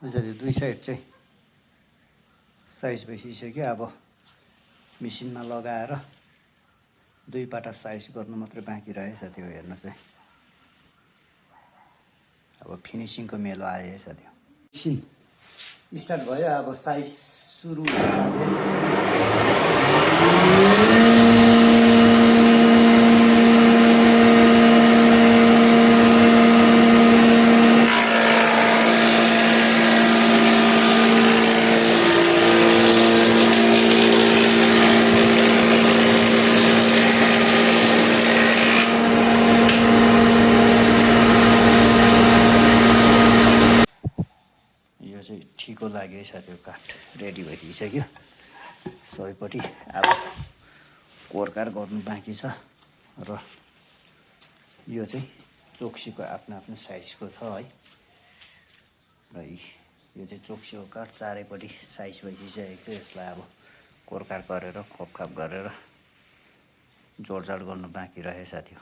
साथी दुई साइड चाहिँ साइज भइसक्यो। अब मेसिनमा लगाएर दुई पाटा साइज गर्नु मात्रै बाँकी रह्यो साथी। हेर्नुहोस् है, अब फिनिसिङको मेलो आयो है साथी। मेसिन स्टार्ट भयो। अब साइज सुरु ठिको लाग्यो है साथी। काठ रेडी भइसक्यो सबैपट्टि। अब कोरकार गर्नु बाँकी छ र यो चाहिँ चोक्सीको आफ्नो आफ्नो साइजको छ है। र यो चाहिँ चोक्सीको काठ चारैपट्टि साइज भइसकेको छ। यसलाई अब कोरकार गरेर खोपखाप गरेर जोडजाड गर्नु बाँकी रह्यो साथी।